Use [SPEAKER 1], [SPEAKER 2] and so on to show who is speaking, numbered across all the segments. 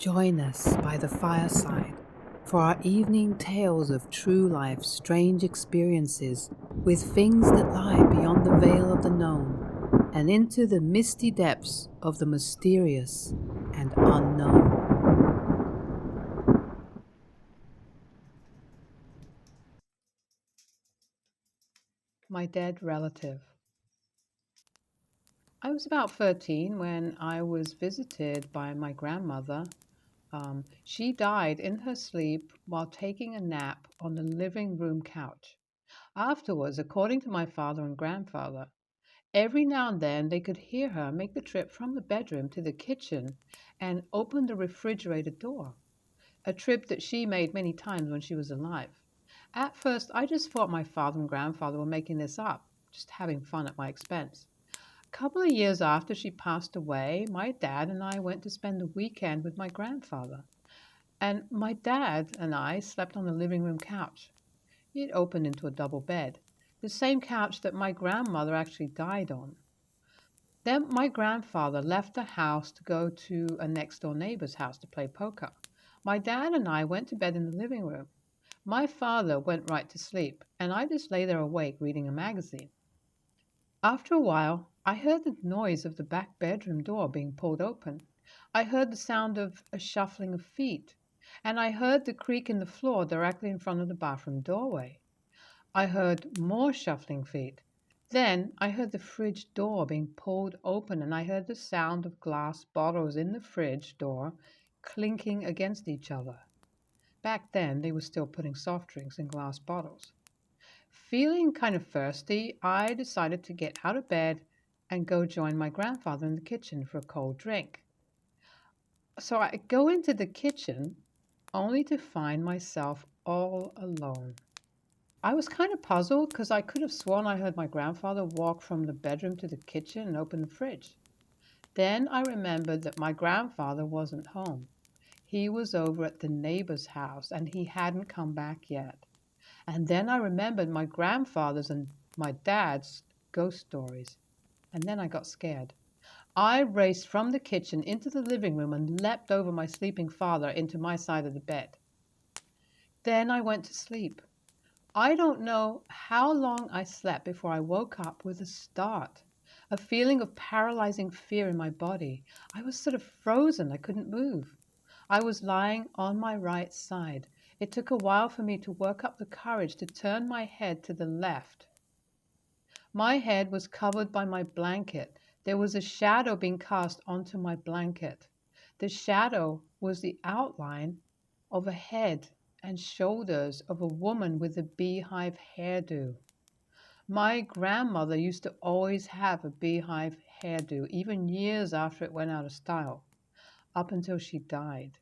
[SPEAKER 1] Join us by the fireside for our evening tales of true life's strange experiences with things that lie beyond the veil of the known and into the misty depths of the mysterious and unknown. My dead relative. I was about 13 when I was visited by my grandmother. She died in her sleep while taking a nap on the living room couch. Afterwards, according to my father and grandfather, every now and then they could hear her make the trip from the bedroom to the kitchen and open the refrigerator door, a trip that she made many times when she was alive. At first, I just thought my father and grandfather were making this up, just having fun at my expense. A couple of years after she passed away, my dad and I went to spend the weekend with my grandfather. And my dad and I slept on the living room couch. It opened into a double bed, the same couch that my grandmother actually died on. Then my grandfather left the house to go to a next door neighbor's house to play poker. My dad and I went to bed in the living room. My father went right to sleep, and I just lay there awake reading a magazine. After a while, I heard the noise of the back bedroom door being pulled open. I heard the sound of a shuffling of feet, and I heard the creak in the floor directly in front of the bathroom doorway. I heard more shuffling feet. Then I heard the fridge door being pulled open, and I heard the sound of glass bottles in the fridge door clinking against each other. Back then, they were still putting soft drinks in glass bottles. Feeling kind of thirsty, I decided to get out of bed and go join my grandfather in the kitchen for a cold drink. So I go into the kitchen only to find myself all alone. I was kind of puzzled because I could have sworn I heard my grandfather walk from the bedroom to the kitchen and open the fridge. Then I remembered that my grandfather wasn't home. He was over at the neighbor's house and he hadn't come back yet. And then I remembered my grandfather's and my dad's ghost stories. And then I got scared. I raced from the kitchen into the living room and leapt over my sleeping father into my side of the bed. Then I went to sleep. I don't know how long I slept before I woke up with a start, a feeling of paralyzing fear in my body. I was sort of frozen. I couldn't move. I was lying on my right side. It took a while for me to work up the courage to turn my head to the left. My head was covered by my blanket. There was a shadow being cast onto my blanket. The shadow was the outline of a head and shoulders of a woman with a beehive hairdo. My grandmother used to always have a beehive hairdo, even years after it went out of style, up until she died.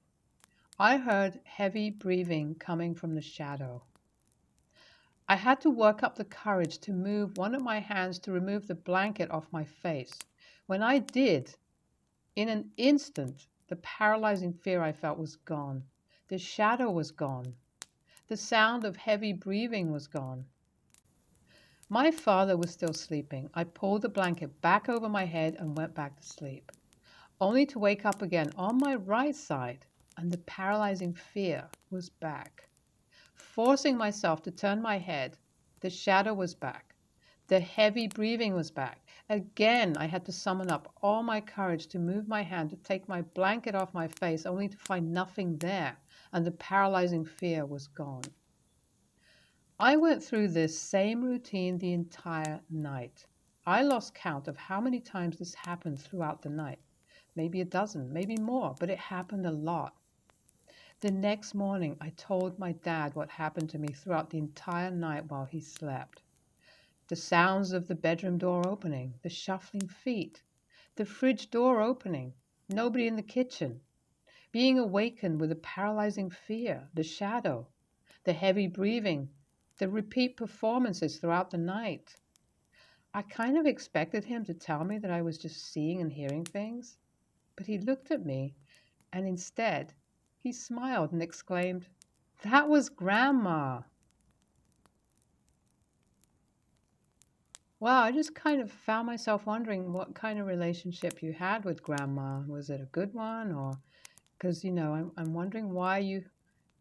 [SPEAKER 1] I heard heavy breathing coming from the shadow. I had to work up the courage to move one of my hands to remove the blanket off my face. When I did, in an instant, the paralyzing fear I felt was gone. The shadow was gone. The sound of heavy breathing was gone. My father was still sleeping. I pulled the blanket back over my head and went back to sleep, only to wake up again on my right side, and the paralyzing fear was back. Forcing myself to turn my head, the shadow was back. The heavy breathing was back. Again, I had to summon up all my courage to move my hand to take my blanket off my face, only to find nothing there, and the paralyzing fear was gone. I went through this same routine the entire night. I lost count of how many times this happened throughout the night. Maybe a dozen, maybe more, but it happened a lot. The next morning, I told my dad what happened to me throughout the entire night while he slept. The sounds of the bedroom door opening, the shuffling feet, the fridge door opening, nobody in the kitchen, being awakened with a paralyzing fear, the shadow, the heavy breathing, the repeat performances throughout the night. I kind of expected him to tell me that I was just seeing and hearing things, but he looked at me and instead he smiled and exclaimed, "That was Grandma." Wow, I just kind of found myself wondering what kind of relationship you had with Grandma. Was it a good one, or Because, I'm wondering why you,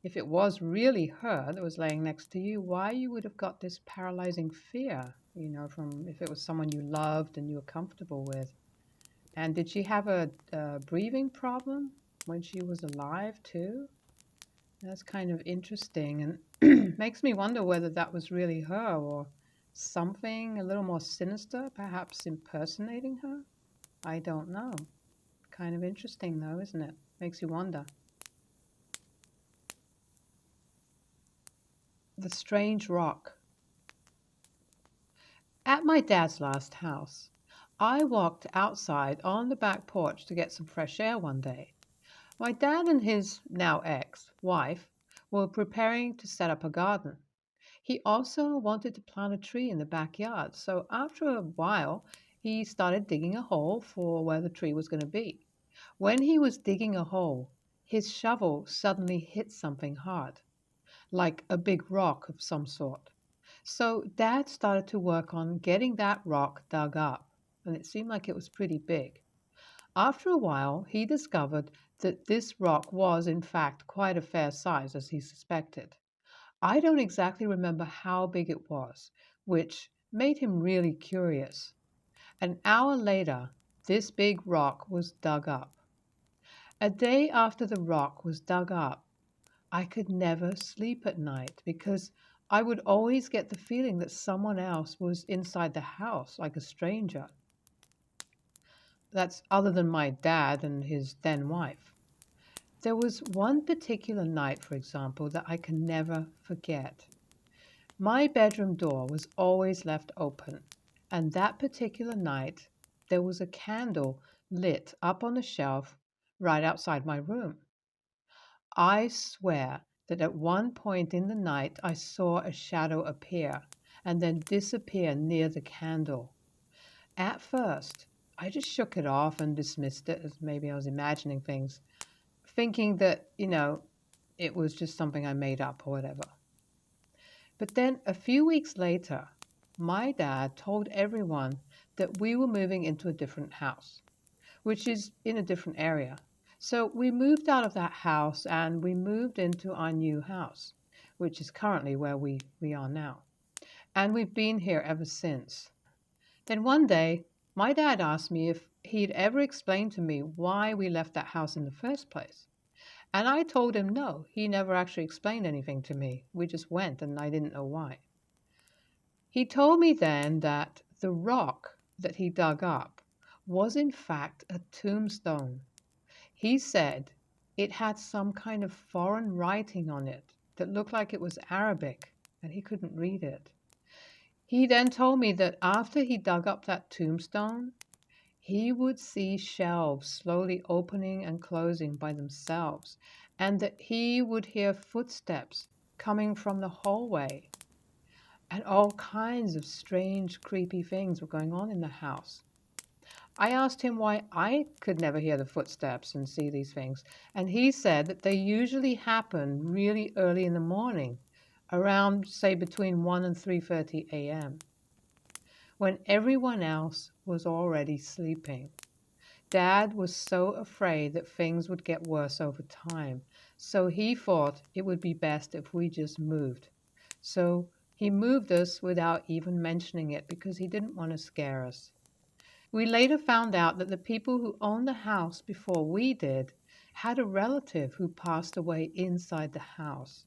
[SPEAKER 1] if it was really her that was laying next to you, why you would have got this paralyzing fear, from if it was someone you loved and you were comfortable with. And did she have a breathing problem when she was alive too? That's kind of interesting and makes me wonder whether that was really her or something a little more sinister, perhaps impersonating her. I don't know. Kind of interesting though, isn't it? Makes you wonder. The strange rock. At my dad's last house, I walked outside on the back porch to get some fresh air one day. My dad and his now ex wife were preparing to set up a garden. He also wanted to plant a tree in the backyard, so after a while, he started digging a hole for where the tree was going to be. When he was digging a hole, his shovel suddenly hit something hard, like a big rock of some sort. So Dad started to work on getting that rock dug up, and it seemed like it was pretty big. After a while, he discovered that this rock was, in fact, quite a fair size, as he suspected. I don't exactly remember how big it was, which made him really curious. An hour later, this big rock was dug up. A day after the rock was dug up, I could never sleep at night because I would always get the feeling that someone else was inside the house, like a stranger. That's other than my dad and his then wife. There was one particular night, for example, that I can never forget. My bedroom door was always left open, and that particular night there was a candle lit up on the shelf right outside my room. I swear that at one point in the night I saw a shadow appear and then disappear near the candle. At first, I just shook it off and dismissed it as maybe I was imagining things, thinking that, it was just something I made up or whatever. But then a few weeks later, my dad told everyone that we were moving into a different house, which is in a different area. So we moved out of that house and we moved into our new house, which is currently where we are now. And we've been here ever since. Then one day, my dad asked me if he'd ever explained to me why we left that house in the first place. And I told him no, he never actually explained anything to me. We just went and I didn't know why. He told me then that the rock that he dug up was in fact a tombstone. He said it had some kind of foreign writing on it that looked like it was Arabic and he couldn't read it. He then told me that after he dug up that tombstone, he would see shelves slowly opening and closing by themselves, and that he would hear footsteps coming from the hallway. And all kinds of strange, creepy things were going on in the house. I asked him why I could never hear the footsteps and see these things, and he said that they usually happen really early in the morning, around, say, between 1 and 3:30 a.m., when everyone else was already sleeping. Dad was so afraid that things would get worse over time, so he thought it would be best if we just moved. So he moved us without even mentioning it because he didn't want to scare us. We later found out that the people who owned the house before we did had a relative who passed away inside the house,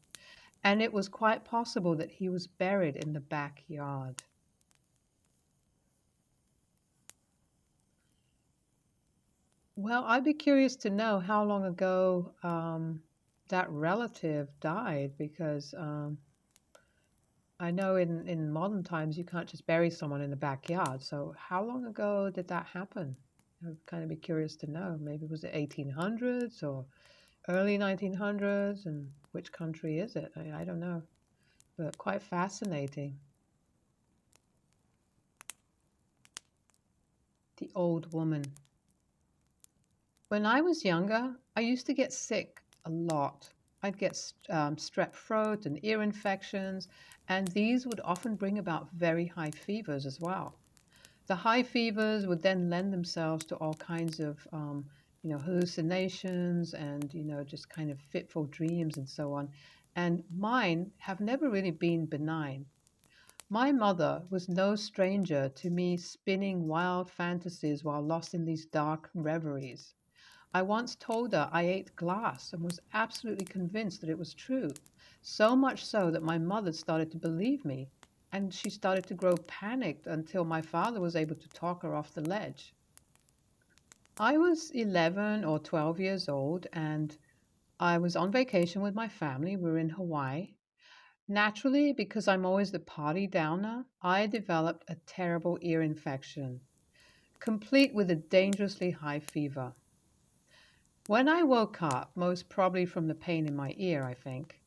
[SPEAKER 1] and it was quite possible that he was buried in the backyard. Well, I'd be curious to know how long ago that relative died because I know in modern times you can't just bury someone in the backyard. So how long ago did that happen? I'd kind of be curious to know. Maybe was it 1800s or early 1900s? And which country is it? I don't know, but quite fascinating. The old woman. When I was younger, I used to get sick a lot. I'd get strep throat and ear infections, and these would often bring about very high fevers as well. The high fevers would then lend themselves to all kinds of hallucinations and, just kind of fitful dreams and so on. And mine have never really been benign. My mother was no stranger to me spinning wild fantasies while lost in these dark reveries. I once told her I ate glass and was absolutely convinced that it was true, so much so that my mother started to believe me, and she started to grow panicked until my father was able to talk her off the ledge. I was 11 or 12 years old, and I was on vacation with my family. We were in Hawaii. Naturally, because I'm always the party downer, I developed a terrible ear infection, complete with a dangerously high fever. When I woke up, most probably from the pain in my ear, I think,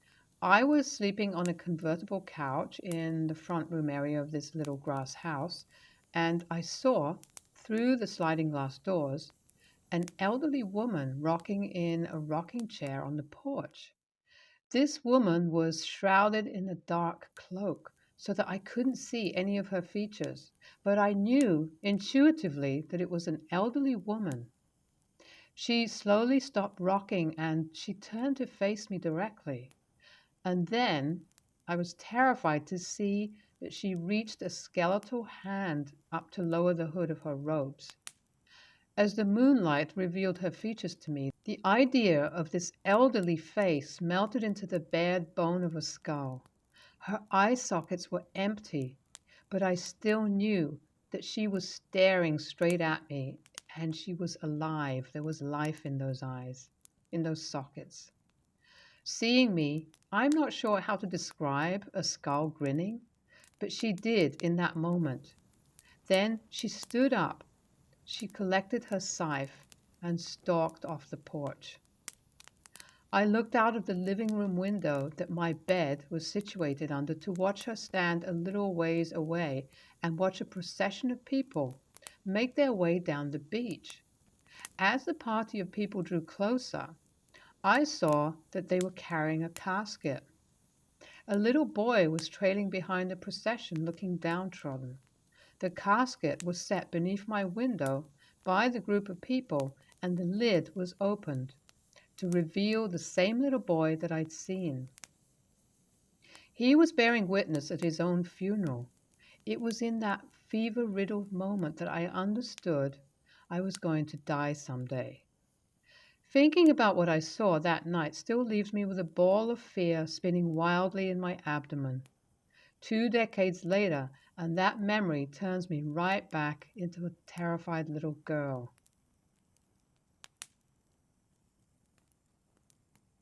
[SPEAKER 1] I was sleeping on a convertible couch in the front room area of this little grass house, and I saw, through the sliding glass doors, an elderly woman rocking in a rocking chair on the porch. This woman was shrouded in a dark cloak so that I couldn't see any of her features, but I knew intuitively that it was an elderly woman. She slowly stopped rocking and she turned to face me directly. And then I was terrified to see that she reached a skeletal hand up to lower the hood of her robes. As the moonlight revealed her features to me, the idea of this elderly face melted into the bared bone of a skull. Her eye sockets were empty, but I still knew that she was staring straight at me and she was alive. There was life in those eyes, in those sockets. Seeing me, I'm not sure how to describe a skull grinning, but she did in that moment. Then she stood up, she collected her scythe, and stalked off the porch. I looked out of the living room window that my bed was situated under to watch her stand a little ways away and watch a procession of people make their way down the beach. As the party of people drew closer, I saw that they were carrying a casket. A little boy was trailing behind the procession, looking downtrodden. The casket was set beneath my window by the group of people, and the lid was opened to reveal the same little boy that I'd seen. He was bearing witness at his own funeral. It was in that fever riddled moment that I understood I was going to die someday. Thinking about what I saw that night still leaves me with a ball of fear spinning wildly in my abdomen. 2 decades later, and that memory turns me right back into a terrified little girl.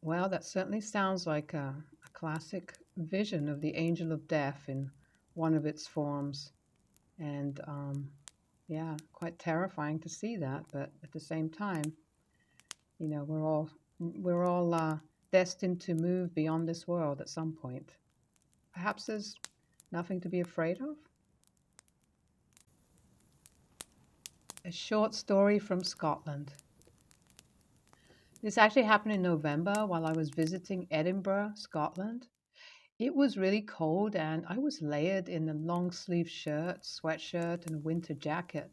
[SPEAKER 1] Well, that certainly sounds like a classic vision of the angel of death in one of its forms. And yeah, quite terrifying to see that. But at the same time, we're all destined to move beyond this world at some point. Perhaps there's nothing to be afraid of. A short story from Scotland. This actually happened in November while I was visiting Edinburgh, Scotland. It was really cold, and I was layered in a long sleeve shirt, sweatshirt, and a winter jacket.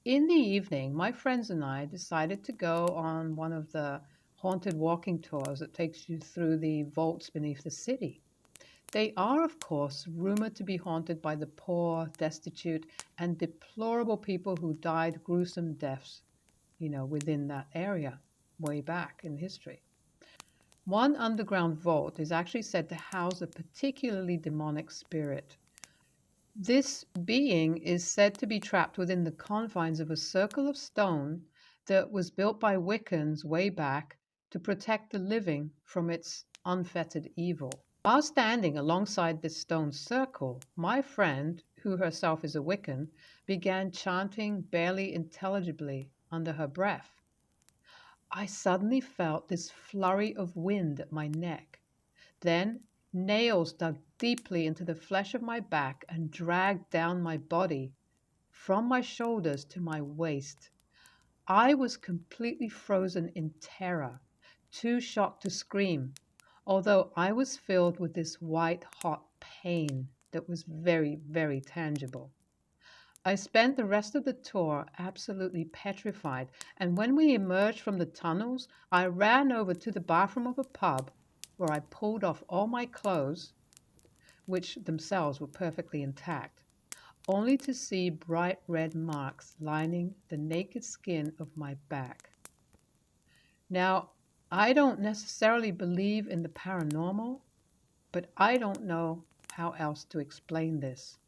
[SPEAKER 1] In the evening, my friends and I decided to go on one of the haunted walking tours that takes you through the vaults beneath the city. They are, of course, rumored to be haunted by the poor, destitute, and deplorable people who died gruesome deaths, within that area way back in history. One underground vault is actually said to house a particularly demonic spirit. This being is said to be trapped within the confines of a circle of stone that was built by Wiccans way back to protect the living from its unfettered evil. While standing alongside this stone circle, my friend, who herself is a Wiccan, began chanting barely intelligibly under her breath. I suddenly felt this flurry of wind at my neck. Then nails dug deeply into the flesh of my back and dragged down my body from my shoulders to my waist. I was completely frozen in terror, too shocked to scream, although I was filled with this white hot pain that was very, very tangible. I spent the rest of the tour absolutely petrified, and when we emerged from the tunnels, I ran over to the bathroom of a pub where I pulled off all my clothes, which themselves were perfectly intact, only to see bright red marks lining the naked skin of my back. Now, I don't necessarily believe in the paranormal, but I don't know how else to explain this.